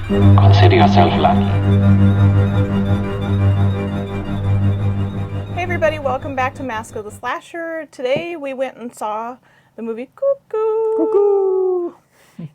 Consider yourself lucky. Hey everybody, welcome back to Mask of the Slasher. Today we went and saw the movie Cuckoo. Cuckoo!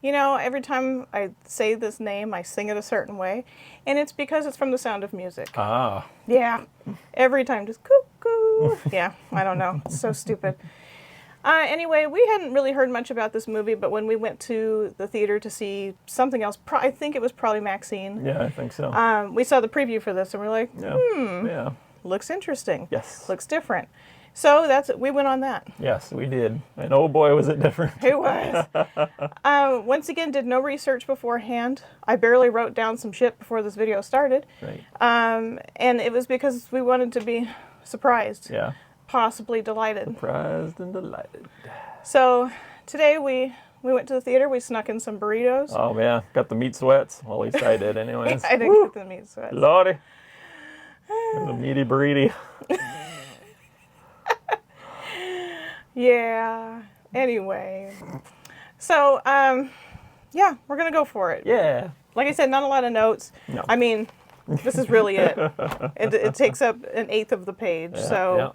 You know, every time I say this name, I sing it a certain way, and it's because it's from The Sound of Music. Ah. Yeah, every time, just cuckoo. Yeah, I don't know, it's so stupid. Anyway, we hadn't really heard much about this movie, but when we went to the theater to see something else, I think it was probably Maxine. Yeah, I think so. We saw the preview for this, and we're like, Yeah. looks interesting. Yes. Looks different. So we went on that. Yes, we did. And oh boy, was it different. It was. Once again, did no research beforehand. I barely wrote down some shit before this video started. Right. And it was because we wanted to be surprised. Yeah. Possibly delighted. Surprised and delighted. So today we went to the theater. We snuck in some burritos. Oh yeah, got the meat sweats. Well, at least I did anyways. I didn't get the meat sweats. Lordy. It was a meaty burrito. Yeah. Anyway. So, yeah, we're going to go for it. Yeah. Like I said, not a lot of notes. No. I mean, this is really it. It takes up an eighth of the page. Yeah, So, yeah.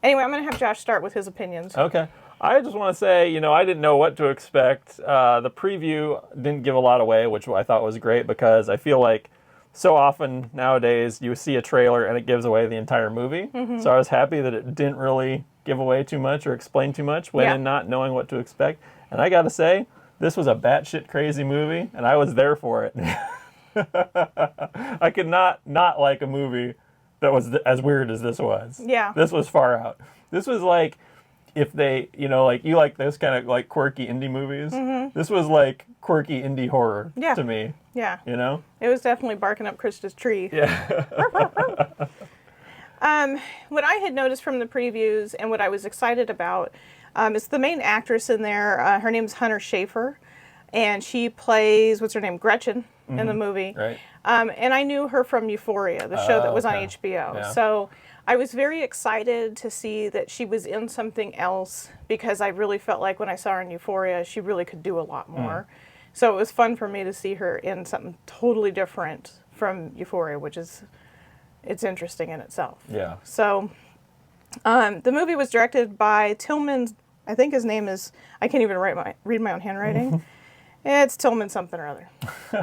Anyway, I'm going to have Josh start with his opinions. Okay. I just want to say, I didn't know what to expect. The preview didn't give a lot away, which I thought was great because I feel like so often nowadays you see a trailer and it gives away the entire movie. Mm-hmm. So I was happy that it didn't really give away too much or explain too much when in not knowing what to expect. And I got to say, this was a batshit crazy movie and I was there for it. I could not like a movie that was as weird as this was. Yeah. This was far out. This was like if they, like you like those kind of like quirky indie movies. Mm-hmm. This was like quirky indie horror to me. Yeah. It was definitely barking up Krista's tree. Yeah. What I had noticed from the previews and what I was excited about is the main actress in there. Her name's Hunter Schafer, and she plays, what's her name, Gretchen in the movie. Right. And I knew her from Euphoria, the show that was on HBO. Yeah. So I was very excited to see that she was in something else because I really felt like when I saw her in Euphoria, she really could do a lot more. So it was fun for me to see her in something totally different from Euphoria, which is, it's interesting in itself. Yeah. So the movie was directed by Tillman, I think his name is, I can't even read my own handwriting. It's Tillman something or other.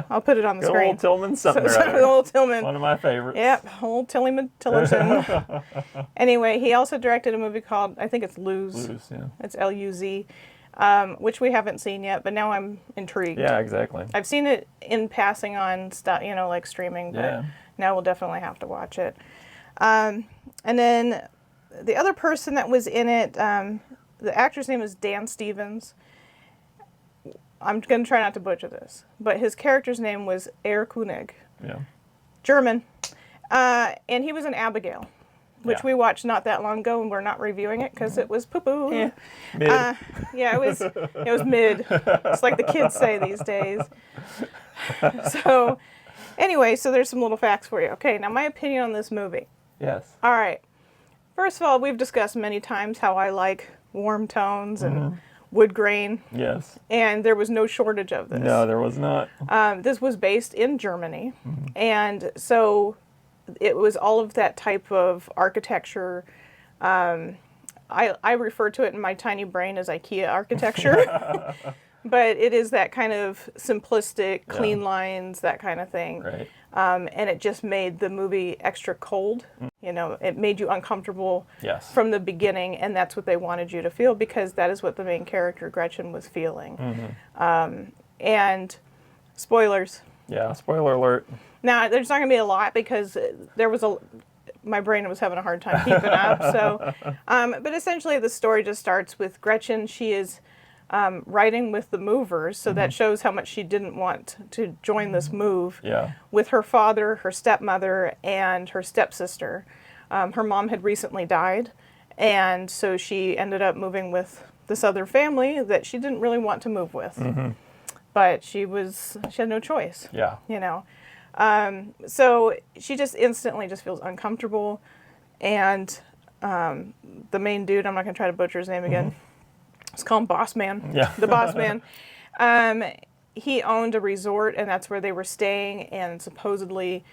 I'll put it on the screen. Old Tillman something or other. Old Tillman. One of my favorites. Yep, old Tillerson. Anyway, he also directed a movie called, I think it's Lose. Lose, yeah. It's L-U-Z, which we haven't seen yet, but now I'm intrigued. Yeah, exactly. I've seen it in passing on stuff, like streaming, but now we'll definitely have to watch it. And then the other person that was in it, the actor's name is Dan Stevens. I'm going to try not to butcher this, but his character's name was Herr Koenig. Yeah. German. And he was in Abigail, which we watched not that long ago, and we're not reviewing it because it was poo-poo. Yeah. Mid. It was mid. It's like the kids say these days. So, anyway, so there's some little facts for you. Okay, now my opinion on this movie. Yes. All right. First of all, we've discussed many times how I like warm tones and wood grain. Yes. And there was no shortage of this. No, there was not. This was based in Germany. And so it was all of that type of architecture. I refer to it in my tiny brain as IKEA architecture. But it is that kind of simplistic, clean lines, that kind of thing. Right. And it just made the movie extra cold. It made you uncomfortable from the beginning, and that's what they wanted you to feel because that is what the main character, Gretchen, was feeling. And spoilers. Yeah, spoiler alert. Now, there's not going to be a lot because my brain was having a hard time keeping up. So, but essentially the story just starts with Gretchen. She is riding with the movers, so that shows how much she didn't want to join this move. Yeah. With her father, her stepmother, and her stepsister. Her mom had recently died, and so she ended up moving with this other family that she didn't really want to move with. But she had no choice. Yeah. So she just instantly just feels uncomfortable, and the main dude, I'm not going to try to butcher his name again. Let's call him Boss Man. Yeah. The Boss Man. he owned a resort, and that's where they were staying, and supposedly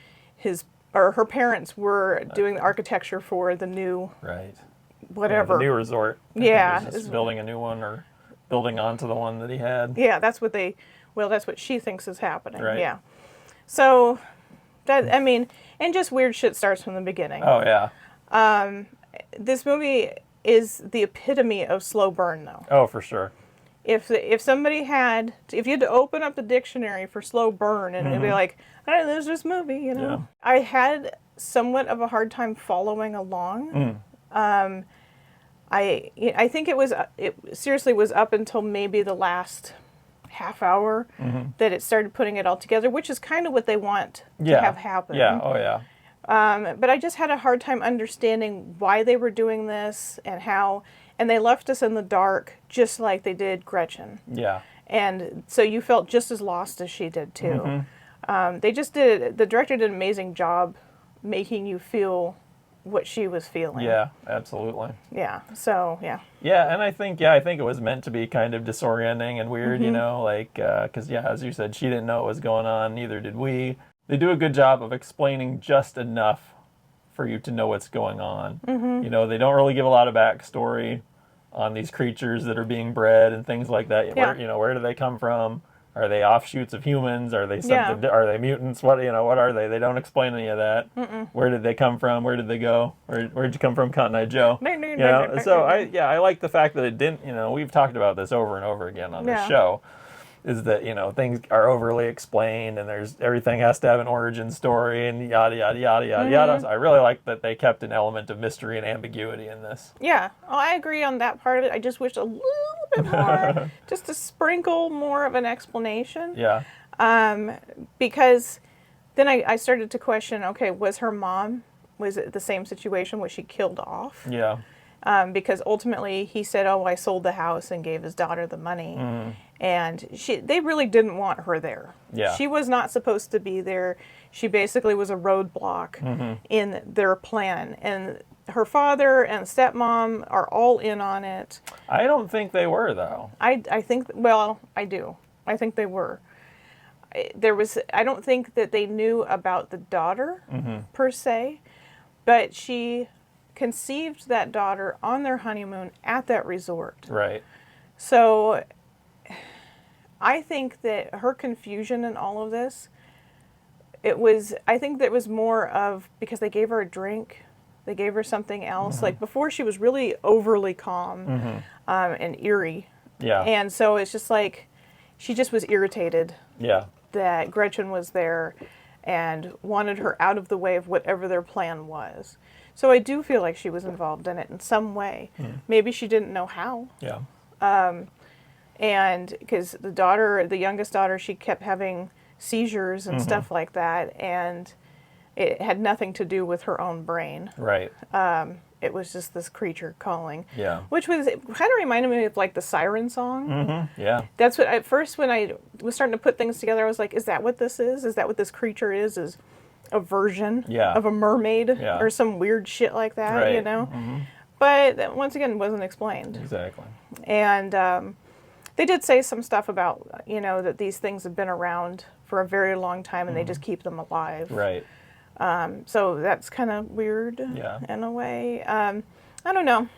her parents were doing the architecture for the new whatever. Yeah, the new resort. Yeah. He was just building a new one or building onto the one that he had. Yeah, that's what she thinks is happening. Right. Yeah. So, and just weird shit starts from the beginning. Oh, yeah. This movie is the epitome of slow burn, though. Oh, for sure. If you had to open up the dictionary for slow burn, and it'd be like, all right, there's this movie, you know. Yeah. I had somewhat of a hard time following along. I think it seriously was up until maybe the last half hour that it started putting it all together, which is kind of what they want to have happen. Yeah, oh yeah. But I just had a hard time understanding why they were doing this and how, and they left us in the dark just like they did Gretchen. Yeah. And so you felt just as lost as she did too. The director did an amazing job making you feel what she was feeling. Yeah, absolutely. Yeah, so, yeah. Yeah, and I think it was meant to be kind of disorienting and weird, you know, like, because, as you said, she didn't know what was going on, neither did we. They do a good job of explaining just enough for you to know what's going on. You know, they don't really give a lot of backstory on these creatures that are being bred and things like that. Yeah. Where do they come from? Are they offshoots of humans? Are they something? Are they mutants? What are they? They don't explain any of that. Where did they come from? Where did they go? Where'd you come from, Cotton Eye Joe? So I like the fact that it didn't. We've talked about this over and over again on this show. Is that things are overly explained and everything has to have an origin story and yada yada yada yada yada. So I really like that they kept an element of mystery and ambiguity in this. Yeah, I agree on that part of it. I just wish a little bit more, just to sprinkle more of an explanation. Yeah. Because then I started to question, okay, was it the same situation? Was she killed off? Yeah. Because ultimately he said, oh, I sold the house and gave his daughter the money. And they really didn't want her there. Yeah. She was not supposed to be there. She basically was a roadblock in their plan. And her father and stepmom are all in on it. I don't think they were, though. I think, well, I do. I think they were. I don't think that they knew about the daughter per se, but she conceived that daughter on their honeymoon at that resort. Right. So I think that her confusion in all of this, I think that was more of because they gave her a drink, they gave her something else. Like before she was really overly calm and eerie. Yeah. And so it's just like, she just was irritated that Gretchen was there and wanted her out of the way of whatever their plan was. So I do feel like she was involved in it in some way. Maybe she didn't know how. Yeah. And because the youngest daughter, she kept having seizures and stuff like that. And it had nothing to do with her own brain. Right. It was just this creature calling. Yeah. Which kind of reminded me of like the siren song. Yeah. That's what, at first when I was starting to put things together, I was like, is that what this is? Is that what this creature is? Is a version of a mermaid or some weird shit like that, Right. But once again, it wasn't explained. Exactly. And they did say some stuff about, that these things have been around for a very long time and they just keep them alive. Right. So that's kind of weird in a way. I don't know.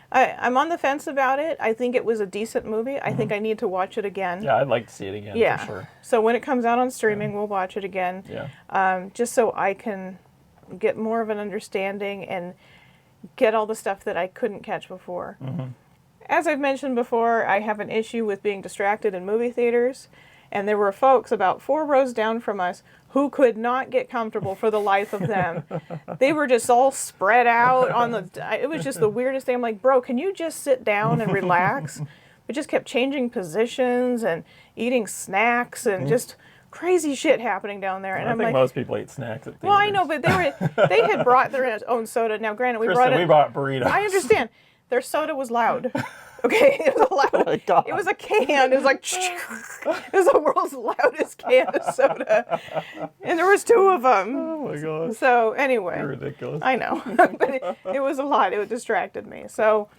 I'm on the fence about it. I think it was a decent movie. I think I need to watch it again. Yeah, I'd like to see it again for sure. So when it comes out on streaming, we'll watch it again. Yeah. Just so I can get more of an understanding and get all the stuff that I couldn't catch before. As I've mentioned before, I have an issue with being distracted in movie theaters. And there were folks about 4 rows down from us who could not get comfortable for the life of them. They were just all spread out it was just the weirdest thing. I'm like, bro, can you just sit down and relax? We just kept changing positions and eating snacks and just crazy shit happening down there. And I think most people eat snacks at theaters. Well, I know, but they had brought their own soda. Now, granted, we brought burritos. I understand. Their soda was loud. Okay, it was loud. Oh my God. It was a can. It was like, it was the world's loudest can of soda. And there was 2 of them. Oh my gosh. So anyway. You're ridiculous. I know. But it was a lot. It distracted me. So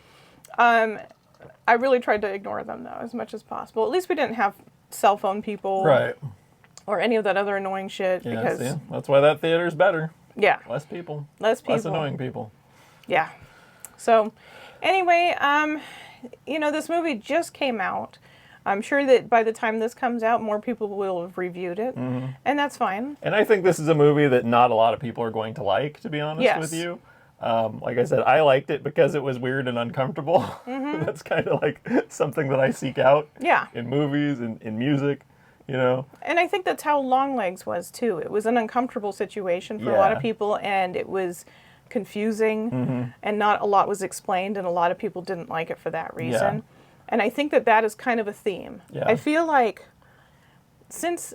I really tried to ignore them though as much as possible. At least we didn't have cell phone people. Right. Or any of that other annoying shit. Yeah, Because see? That's why that theater's better. Yeah. Less people. Less people. Less annoying people. Yeah. So, anyway, this movie just came out. I'm sure that by the time this comes out, more people will have reviewed it, and that's fine. And I think this is a movie that not a lot of people are going to like, to be honest with you. Like I said, I liked it because it was weird and uncomfortable. That's kind of like something that I seek out in movies and in music, And I think that's how Longlegs was, too. It was an uncomfortable situation for a lot of people, and it was confusing, and not a lot was explained, and a lot of people didn't like it for that reason. Yeah. And I think that is kind of a theme. Yeah. I feel like since,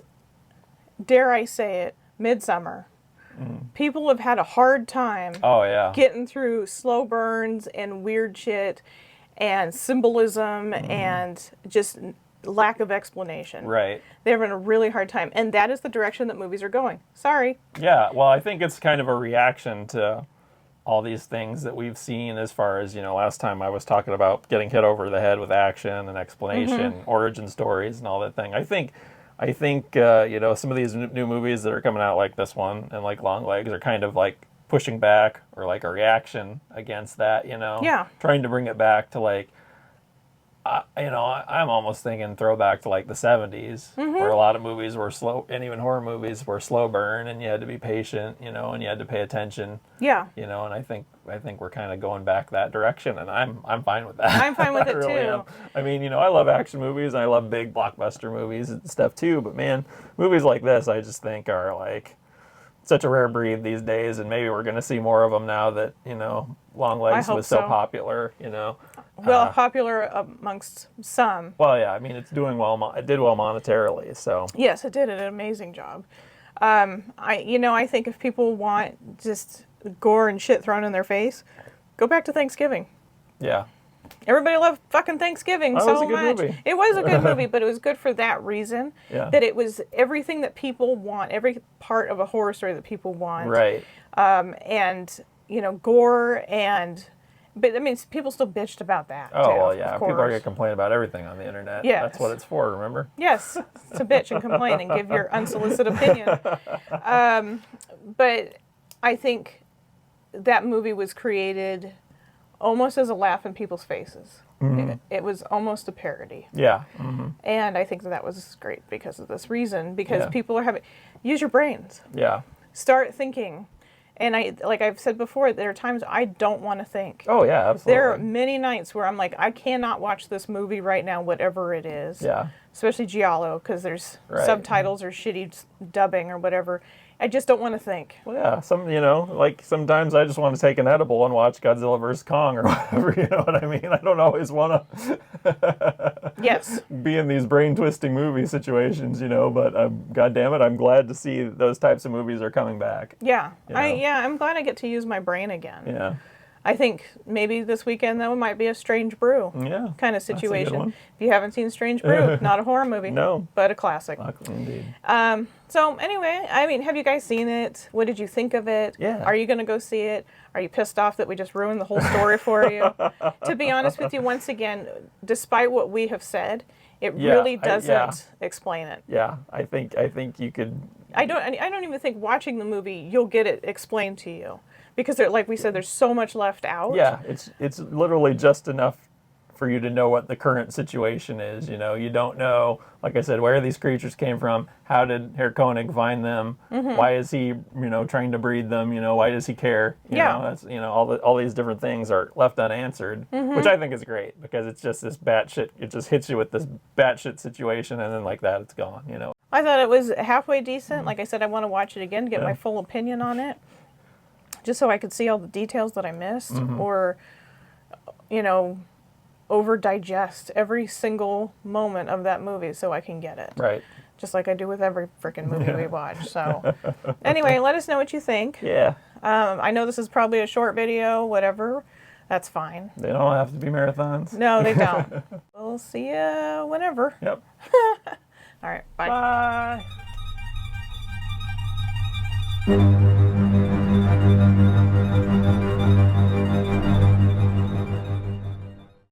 dare I say it, Midsummer, people have had a hard time getting through slow burns and weird shit and symbolism and just lack of explanation. Right. They're having a really hard time. And that is the direction that movies are going. Sorry. Yeah, well, I think it's kind of a reaction to all these things that we've seen as far as, last time I was talking about getting hit over the head with action and explanation, origin stories and all that thing. I think some of these new movies that are coming out like this one and like Longlegs are kind of like pushing back or like a reaction against that, Yeah. Trying to bring it back to like, I'm almost thinking throwback to like the 70s where a lot of movies were slow, and even horror movies were slow burn, and you had to be patient, and you had to pay attention. Yeah. And I think we're kind of going back that direction, and I'm fine with that. I'm fine with it really too. am. I mean, I love action movies, and I love big blockbuster movies and stuff too, but man, movies like this I just think are like such a rare breed these days, and maybe we're going to see more of them now that, Longlegs was so popular, Well, popular amongst some. Well, yeah, I mean, it's doing well. It did well monetarily, so. Yes, it did an amazing job. I think if people want just gore and shit thrown in their face, go back to Thanksgiving. Yeah. Everybody loved fucking Thanksgiving so much. It was a good movie. It was a good movie, but it was good for that reason. Yeah. That it was everything that people want, every part of a horror story that people want. Right. And, gore and... But, I mean, people still bitched about that, Oh, too, well, yeah. of People are course. going to complain about everything on the internet. Yes. That's what it's for, remember? Yes, to bitch and complain and give your unsolicited opinion. But I think that movie was created almost as a laugh in people's faces. It was almost a parody. Yeah. And I think that was great because of this reason. Because people are use your brains. Yeah. Start thinking. And like I've said before, there are times I don't want to think. Oh, yeah, absolutely. There are many nights where I'm like, I cannot watch this movie right now, whatever it is. Yeah. Especially Giallo, because there's subtitles or shitty dubbing or whatever. I just don't want to think. Well, yeah, sometimes I just want to take an edible and watch Godzilla vs. Kong or whatever, you know what I mean? I don't always want to Yes. be in these brain-twisting movie situations, but God damn it, I'm glad to see those types of movies are coming back. Yeah. I'm glad I get to use my brain again. Yeah. I think maybe this weekend, though, might be a Strange Brew kind of That's a good situation. one. If you haven't seen Strange Brew, not a horror movie. No. But a classic. Indeed. So anyway, I mean, have you guys seen it? What did you think of it? Yeah. Are you going to go see it? Are you pissed off that we just ruined the whole story for you? To be honest with you, once again, despite what we have said, it really doesn't explain it. Yeah, I think you could. I don't even think watching the movie you'll get it explained to you, because like we said, there's so much left out. Yeah, it's literally just enough for you to know what the current situation is. You don't know, like I said, where these creatures came from. How did Herr Koenig find them? Why is he, trying to breed them? Why does he care? That's all these different things are left unanswered, which I think is great, because it's just this batshit. It just hits you with this batshit situation, and then like that, it's gone. I thought it was halfway decent. Like I said, I want to watch it again to get my full opinion on it, just so I could see all the details that I missed, or, over digest every single moment of that movie so I can get it. Right. Just like I do with every freaking movie we watch. So anyway, let us know what you think. Yeah. I know this is probably a short video, whatever. That's fine. They don't have to be marathons. No, they don't. We'll see you whenever. Yep. All right. Bye. Bye.